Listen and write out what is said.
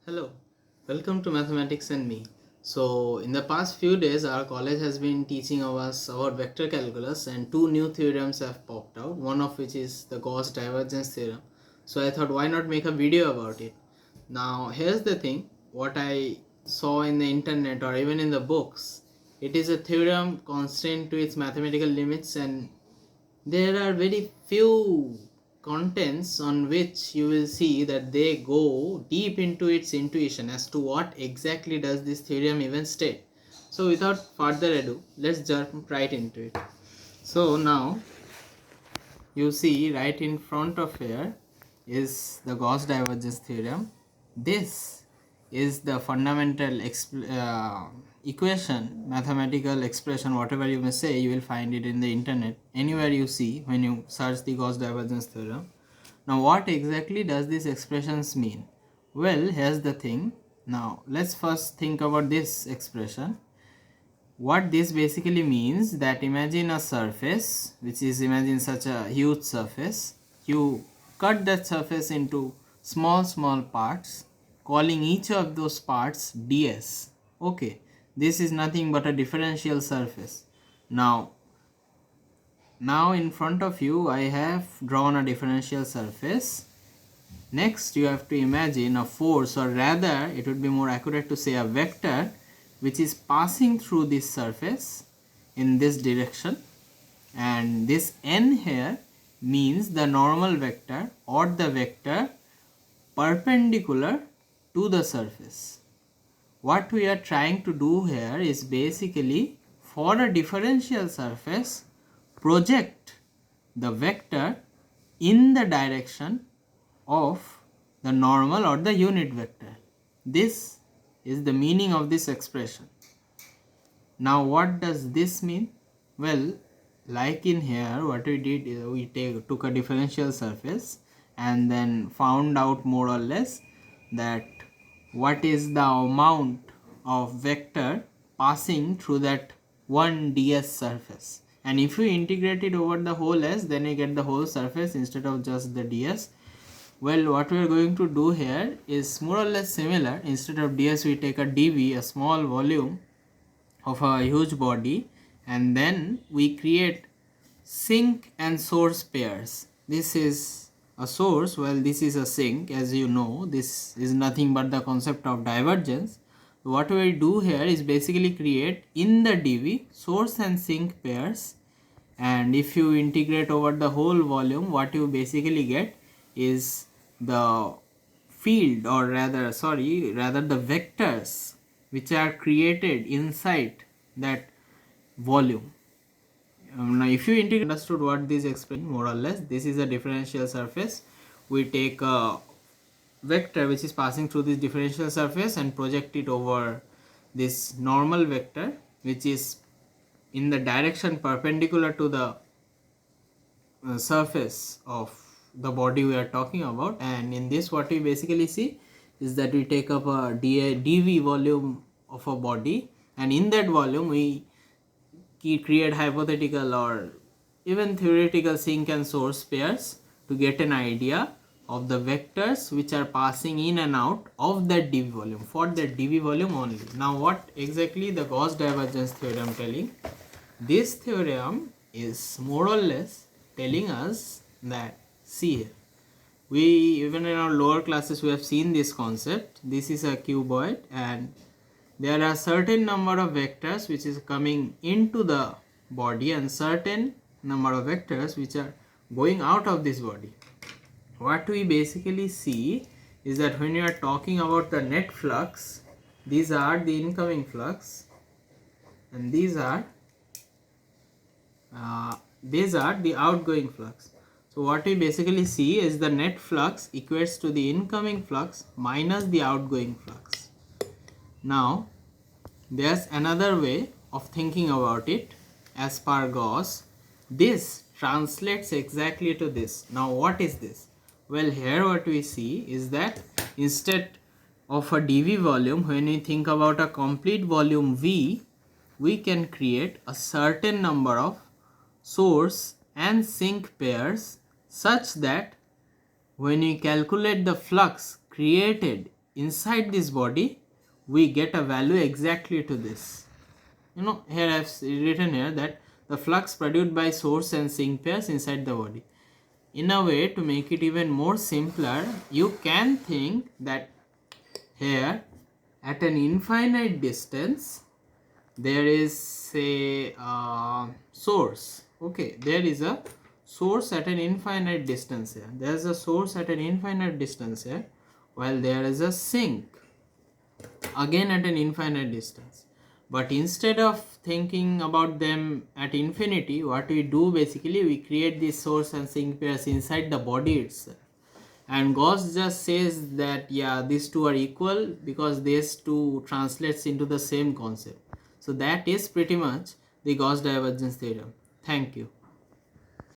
Hello, welcome to Mathematics and Me. So, in the past few days, our college has been teaching us about vector calculus, and two new theorems have popped out, one of which is the Gauss divergence theorem. So, I thought, why not make a video about it? Now, here's the thing, what I saw in the internet or even in the books, it is a theorem constrained to its mathematical limits, and there are very few contents on which you will see that they go deep into its intuition as to what exactly does this theorem even state. So without further ado, let's jump right into it. So now you see right in front of here is the Gauss divergence theorem. This is the fundamental equation, mathematical expression, whatever you may say. You will find it in the internet anywhere you see when you search the Gauss divergence theorem. Now what exactly does these expressions mean? Well, here's the thing. Now let's first think about this expression. What this basically means, that imagine a surface, which is, imagine such a huge surface. You cut that surface into small parts, calling each of those parts ds. Okay, this is nothing but a differential surface. Now in front of you I have drawn a differential surface. Next you have to imagine a force, or rather it would be more accurate to say a vector, which is passing through this surface in this direction, and this n here means the normal vector or the vector perpendicular to the surface. What we are trying to do here is basically, for a differential surface, project the vector in the direction of the normal or the unit vector. This is the meaning of this expression. Now what does this mean? Well, like in here, what we did is we took a differential surface and then found out more or less that what is the amount of vector passing through that one ds surface, and if you integrate it over the whole s, then you get the whole surface instead of just the ds. Well, what we are going to do here is more or less similar. Instead of ds, we take a dv, a small volume of a huge body, and then we create sink and source pairs. This is a source, well this is a sink. As you know, this is nothing but the concept of divergence. What we do here is basically create in the dv source and sink pairs, and if you integrate over the whole volume, what you basically get is the field, or rather the vectors which are created inside that volume. Now if you understood what this explains more or less, this is a differential surface. We take a vector which is passing through this differential surface and project it over this normal vector which is in the direction perpendicular to the surface of the body we are talking about. And in this, what we basically see is that we take up a dv volume of a body, and in that volume we create hypothetical or even theoretical sink and source pairs to get an idea of the vectors which are passing in and out of that dv volume, for that dv volume only. Now what exactly the Gauss divergence theorem telling? This theorem is more or less telling us that, see here, we even in our lower classes we have seen this concept. This is a cuboid and there are certain number of vectors which is coming into the body and certain number of vectors which are going out of this body. What we basically see is that when you are talking about the net flux, these are the incoming flux and these are the outgoing flux. So what we basically see is the net flux equates to the incoming flux minus the outgoing flux. Now there's another way of thinking about it. As per Gauss, this translates exactly to this. Now what is this? Well, here what we see is that instead of a dv volume, when we think about a complete volume V, we can create a certain number of source and sink pairs such that when you calculate the flux created inside this body we get a value exactly to this. Here I have written here that the flux produced by source and sink pairs inside the body. In a way, to make it even more simpler, you can think that here at an infinite distance there is a source. Okay, there is a source at an infinite distance here. There is a source at an infinite distance here, while there is a sink again at an infinite distance. But instead of thinking about them at infinity, what we do basically, we create this source and sink pairs inside the body itself. And Gauss just says that yeah, these two are equal because these two translates into the same concept. So that is pretty much the Gauss divergence theorem. Thank you.